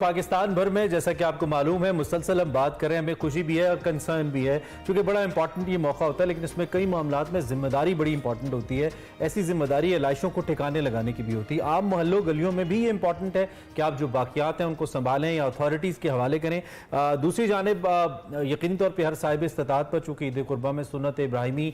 पाकिस्तान भर में जैसा कि आपको मालूम है मुसलसल हम बात करें, हमें खुशी भी है और कंसर्न भी है, क्योंकि बड़ा इंपॉर्टेंट ये मौका होता है, लेकिन इसमें कई मामलात में जिम्मेदारी बड़ी इंपॉर्टेंट होती है। ऐसी जिम्मेदारी लाइशों को ठिकाने लगाने की भी होती है। आम मोहल्लों गलियों में भी ये इंपॉर्टेंट है कि आप जो बाकियात हैं उनको संभालें या अथॉरिटीज़ के हवाले करें। दूसरी जानिब यकीनी तौर पर हर साहिब इस्तात पर चूँकि ईद कुर्बा में सुन्नत इब्राहिमी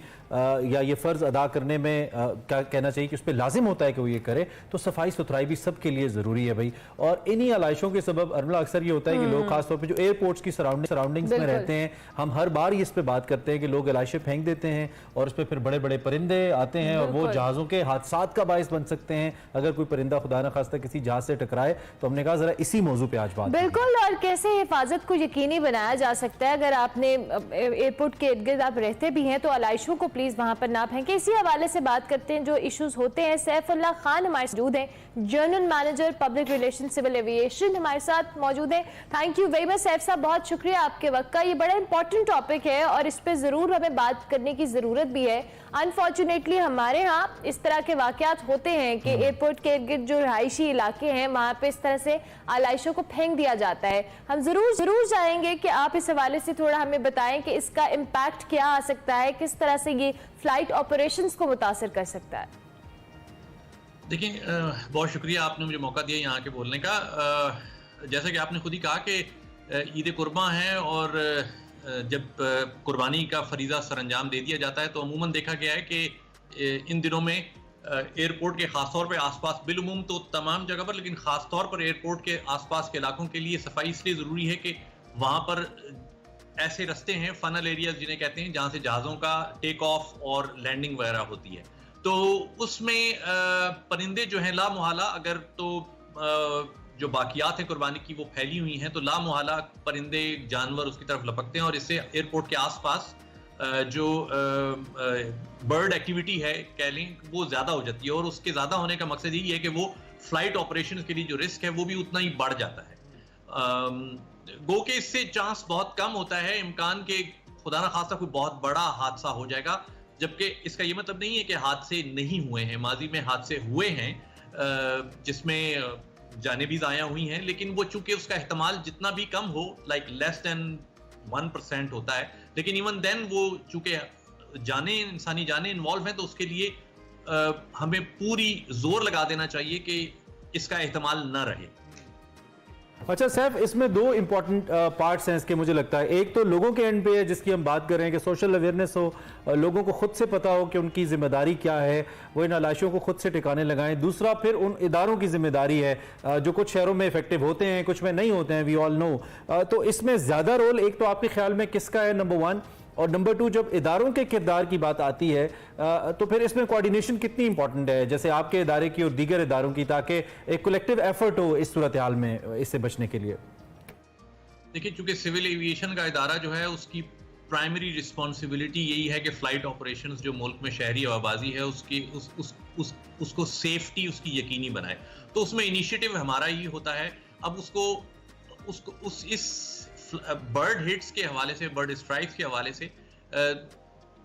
या ये फ़र्ज़ अदा करने में क्या कहना चाहिए कि उस पर लाजिम होता है कि वो ये करे, तो सफाई सुथराई भी सबके लिए ज़रूरी है भाई। और इन्हीं आलाइशों के सबब अरमला अक्सर ये होता है कि लोग खासतौर पे जो एयरपोर्ट्स की सराउंडिंग्स में रहते हैं, हम हर बार इस पे बात करते हैं कि लोग इलाइशे फेंक देते हैं और उस पर फिर बड़े बड़े परिंदे आते हैं और वो जहाज़ों के हादसात का बायस बन सकते हैं। अगर कोई परिंदा खुदा न खास्ता किसी जहाज से टकराए, तो हमने कहा जरा इसी मौजू पे आज बात बिल्कुल, और कैसे हिफाजत को यकीनी बनाया जा सकता है। अगर आपने एयरपोर्ट के इर्द गिर्द आप रहते भी हैं तो अलाइशों को प्लीज वहां पर ना फेंकें। इसी हवाले से बात करते हैं जो इश्यूज होते हैं। सैफुल्लाह खान हमारे साथ मौजूद हैं, general manager public relation civil aviation हमारे साथ मौजूद है। Thank you very much Saif साहब, बहुत शुक्रिया आपके वक्त का। ये बड़ा इंपॉर्टेंट टॉपिक है और इस पे जरूर हमें बात करने की जरूरत भी है। अनफॉर्चुनेटली हमारे यहाँ इस तरह के वाकयात होते हैं कि एयरपोर्ट के इर्द गिर्द जो रहायशी इलाके हैं वहां पे इस तरह से आलाइशों को फेंक दिया जाता है। हम जरूर चाहेंगे कि आप इस हवाले से थोड़ा हमें बताएं कि इसका इम्पैक्ट क्या आ सकता है, किस तरह से ये फ्लाइट ऑपरेशंस को मुतासर कर सकता है। देखिए, बहुत शुक्रिया आपने मुझे मौका दिया यहाँ के बोलने का। जैसा कि आपने खुद ही कहा कि ईद कुर्बान है और जब कुर्बानी का फरीज़ा सरअंजाम दे दिया जाता है तो अमूमन देखा गया है कि इन दिनों में एयरपोर्ट के ख़ासतौर पर आसपास, बिलुमूम तो तमाम जगह पर, लेकिन ख़ासतौर पर एयरपोर्ट के आसपास के इलाकों के लिए सफाई इसलिए ज़रूरी है कि वहाँ पर ऐसे रास्ते हैं, फनल एरियाज जिन्हें कहते हैं, जहाँ से जहाज़ों का टेक ऑफ और लैंडिंग वगैरह होती है। तो उसमें परिंदे जो हैं लामुहाला, अगर तो जो बाकियात है कुर्बानी की वो फैली हुई हैं, तो लामुहाला परिंदे जानवर उसकी तरफ लपकते हैं और इससे एयरपोर्ट के आसपास जो बर्ड एक्टिविटी है कह लें वो ज़्यादा हो जाती है। और उसके ज़्यादा होने का मकसद यही है कि वो फ्लाइट ऑपरेशन के लिए जो रिस्क है वो भी उतना ही बढ़ जाता है। गो के इससे चांस बहुत कम होता है, इम्कान के खुदा न खास्ता कोई बहुत बड़ा हादसा हो जाएगा, जबकि इसका ये मतलब नहीं है कि हादसे नहीं हुए हैं। माजी में हादसे हुए हैं जिसमें जाने भी ज़ाया हुई हैं, लेकिन वो चूंकि उसका एहतमाल जितना भी कम हो, लाइक लेस देन 1% होता है, लेकिन इवन देन वो चूंकि जाने, इंसानी जाने इन्वॉल्व हैं, तो उसके लिए हमें पूरी जोर लगा देना चाहिए कि इसका एहतमाल न रहे। अच्छा सैफ, इसमें दो इंपॉर्टेंट पार्ट्स हैं इसके, मुझे लगता है। एक तो लोगों के एंड पे है जिसकी हम बात कर रहे हैं कि सोशल अवेयरनेस हो, लोगों को खुद से पता हो कि उनकी जिम्मेदारी क्या है, वो इन आलाइशों को खुद से ठिकाने लगाएं। दूसरा फिर उन इदारों की जिम्मेदारी है जो कुछ शहरों में इफेक्टिव होते हैं, कुछ में नहीं होते हैं, वी ऑल नो। तो इसमें ज़्यादा रोल एक तो आपके ख्याल में किसका है, नंबर 1, और नंबर 2 जब इदारों के किरदार की बात आती है तो फिर इसमें कोऑर्डिनेशन कितनी इंपॉर्टेंट है, जैसे आपके इदारे की और दीगर इदारों की, ताकि एक कलेक्टिव एफर्ट हो इस सूरत हाल में इससे बचने के लिए। देखिए, चूंकि सिविल एविएशन का इदारा जो है उसकी प्राइमरी रिस्पॉन्सिबिलिटी यही है कि फ्लाइट ऑपरेशंस जो मुल्क में शहरी आबादी है उसकी उसको सेफ्टी उसकी यकीनी बनाए। तो उसमें इनिशिएटिव हमारा ही होता है। अब इस बर्ड हिट्स के हवाले से, बर्ड स्ट्राइक्स के हवाले से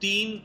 3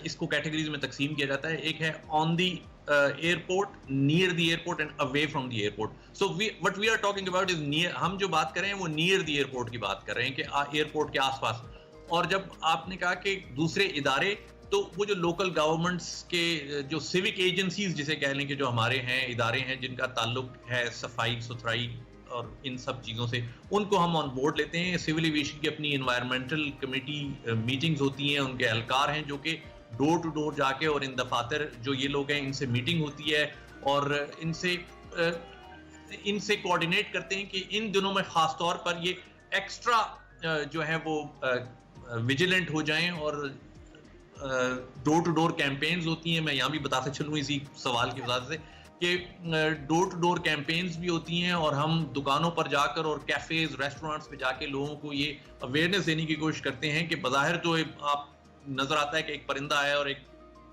इसको कैटेगरीज में तकसीम किया जाता है। एक है on the airport, near the airport and away from the airport. So what we are talking about is near. हम जो बात कर रहे हैं वो नियर द एयरपोर्ट की बात कर रहे हैं कि एयरपोर्ट के आसपास। और जब आपने कहा कि दूसरे इदारे, तो वो जो लोकल गवर्नमेंट्स के जो सिविक एजेंसीज जिसे कह लें कि जो हमारे हैं इदारे हैं जिनका ताल्लुक है सफाई सुथराई और इन सब चीज़ों से, उनको हम ऑन बोर्ड लेते हैं। सिविल एविएशन की अपनी इन्वायरमेंटल कमेटी मीटिंग्स होती हैं, उनके एहलकार हैं जो कि डोर टू डोर जाके और इन दफातर जो ये लोग हैं इनसे मीटिंग होती है और इनसे कोऑर्डिनेट करते हैं कि इन दिनों में ख़ास तौर पर ये एक्स्ट्रा जो है वो विजिलेंट हो जाएं। और डोर टू डोर कैंपेन्स होती हैं। मैं यहाँ भी बताते चलूँ इसी सवाल की वजह से कि डोर टू डोर कैंपेन्स भी होती हैं और हम दुकानों पर जाकर और कैफेज, रेस्टोरेंट्स पे जाके लोगों को ये अवेयरनेस देने की कोशिश करते हैं कि बज़ाहिर तो आप नज़र आता है कि एक परिंदा है और एक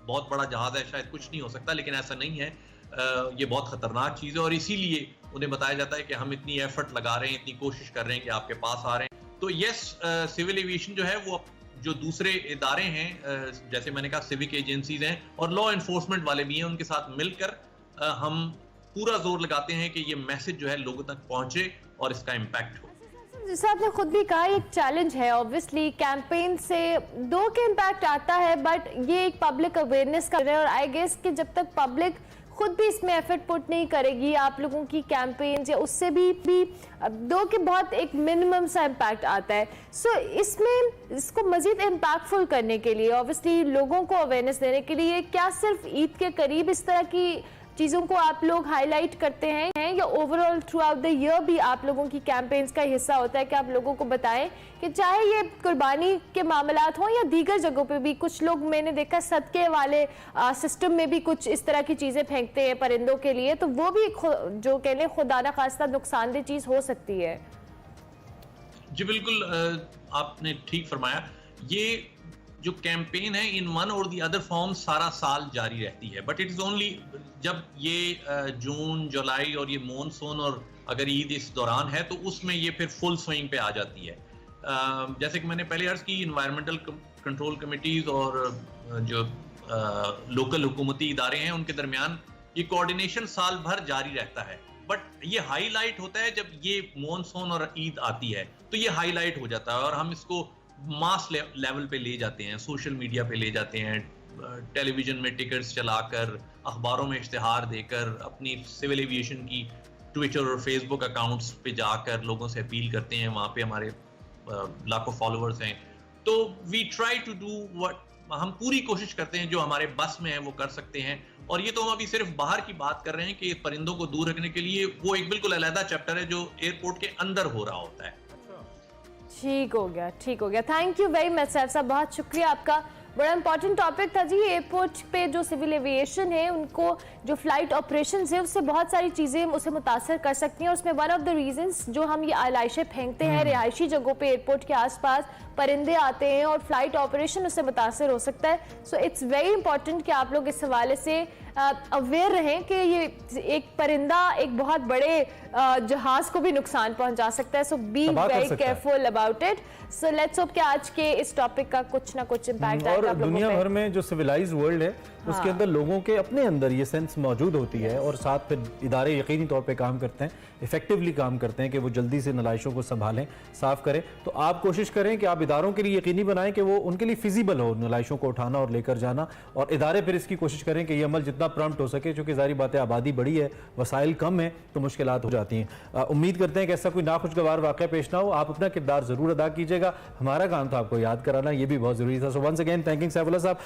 बहुत बड़ा जहाज़ है, शायद कुछ नहीं हो सकता, लेकिन ऐसा नहीं है। ये बहुत ख़तरनाक चीज़ है और इसीलिए उन्हें बताया जाता है कि हम इतनी एफर्ट लगा रहे हैं, इतनी कोशिश कर रहे हैं कि आपके पास आ रहे हैं। तो यस, सिविल एविएशन जो है वो जो दूसरे इदारे हैं, जैसे मैंने कहा सिविक एजेंसीज हैं और लॉ एनफोर्समेंट वाले भी हैं, उनके साथ मिलकर हम पूरा जोर लगाते हैं कि ये मैसेज जो है लोगों तक पहुंचे और इसका इम्पैक्ट हो। जैसे आपने खुद भी कहा, एक चैलेंज है ऑब्वियसली, कैंपेन से दो के इम्पैक्ट आता है, बट ये एक पब्लिक अवेयरनेस का है और आई गेस कि जब तक पब्लिक खुद भी इसमें एफर्ट पुट नहीं करेगी, आप लोगों की कैंपेन या उससे भी दो के बहुत एक मिनिमम सा इम्पैक्ट आता है। सो इसमें इसको मजीद इम्पैक्टफुल करने के लिए, ऑब्वियसली लोगों को अवेयरनेस देने के लिए, क्या सिर्फ ईद के करीब इस तरह की चीज़ों को आप लोग हाईलाइट करते हैं या overall through out the year भी आप लोगों की कैंपेन्स का हिस्सा होता है कि आप लोगों को बताएं कि चाहे ये कुर्बानी के मामलात हों या दीगर जगहों पे भी, कुछ लोग मैंने देखा सदके वाले सिस्टम में भी कुछ इस तरह की चीज़ें फेंकते हैं परिंदों के लिए, तो वो भी जो कह लें खुदा ना खास्ता नुकसानदेह चीज़ हो सकती है। जी बिल्कुल, आपने ठीक फरमाया। ये जो कैंपेन है इन वन और दी अदर फॉर्म सारा साल जारी रहती है, बट इट इज़ ओनली जब ये जून जुलाई और ये मानसून और अगर ईद इस दौरान है तो उसमें ये फिर फुल स्विंग पे आ जाती है। जैसे कि मैंने पहले अर्ज की, इन्वायरमेंटल कंट्रोल कमिटीज़ और जो लोकल हुकूमती इदारे हैं उनके दरमियान ये कोऑर्डिनेशन साल भर जारी रहता है, बट ये हाईलाइट होता है जब ये मानसून और ईद आती है तो ये हाईलाइट हो जाता है और हम इसको मास लेवल पे ले जाते हैं, सोशल मीडिया पे ले जाते हैं, टेलीविजन में टिकट्स चलाकर, अखबारों में इश्तिहार देकर, अपनी सिविल एविएशन की ट्विटर और फेसबुक अकाउंट्स पे जाकर लोगों से अपील करते हैं। वहाँ पे हमारे लाखों फॉलोअर्स हैं, तो we try to do what, हम पूरी कोशिश करते हैं जो हमारे बस में है वो कर सकते हैं। और ये तो हम अभी सिर्फ बाहर की बात कर रहे हैं कि परिंदों को दूर रखने के लिए वो एक बिल्कुल अलग चैप्टर है जो एयरपोर्ट के अंदर हो रहा होता है। ठीक हो गया, ठीक हो गया। Thank you very much Saif साहब, बहुत शुक्रिया आपका। बड़ा इंपॉर्टेंट टॉपिक था जी। एयरपोर्ट पे जो सिविल एविएशन है, उनको जो फ्लाइट ऑपरेशंस है, उससे बहुत सारी चीज़ें उसे मुतासर कर सकती हैं। उसमें वन ऑफ द रीजंस जो हम ये आलाइशें फेंकते हैं रिहायशी जगहों पे, एयरपोर्ट के आसपास परिंदे आते हैं और फ्लाइट ऑपरेशन उससे मुतासर हो सकता है। सो इट्स वेरी इंपॉर्टेंट कि आप लोग इस हवाले से अवेयर रहें कि ये एक परिंदा एक बहुत बड़े जहाज को भी नुकसान पहुंचा सकता है। So be very careful about it. So let's hope कि आज के इस टॉपिक का कुछ ना कुछ इम्पैक्ट आएगा आप लोगों पे। दुनिया भर में जो सिविलाइज वर्ल्ड है उसके अंदर लोगों के अपने अंदर ये सेंस मौजूद होती है और साथ फिर इदारे यकीनी तौर पे काम करते हैं, इफेक्टिवली काम करते हैं कि वो जल्दी से नलाइशों को संभालें, साफ करें। तो आप कोशिश करें कि आप इदारों के लिए यकीनी बनाएं कि वो उनके लिए फिजिबल हो नलाइशों को उठाना और लेकर जाना, और इदारे फिर इसकी कोशिश करें कि ये अमल जितना प्रॉम्प्ट हो सके, क्योंकि जारी बात है आबादी बड़ी है, वसाइल कम है, तो मुश्किलात हो जाती हैं। उम्मीद करते हैं कि ऐसा कोई नाखुशगवार वाक़या पेश ना हो। आप अपना किरदार जरूर अदा कीजिएगा, हमारा काम था आपको याद कराना, ये भी बहुत जरूरी था। So once again thanking Saifullah साहब,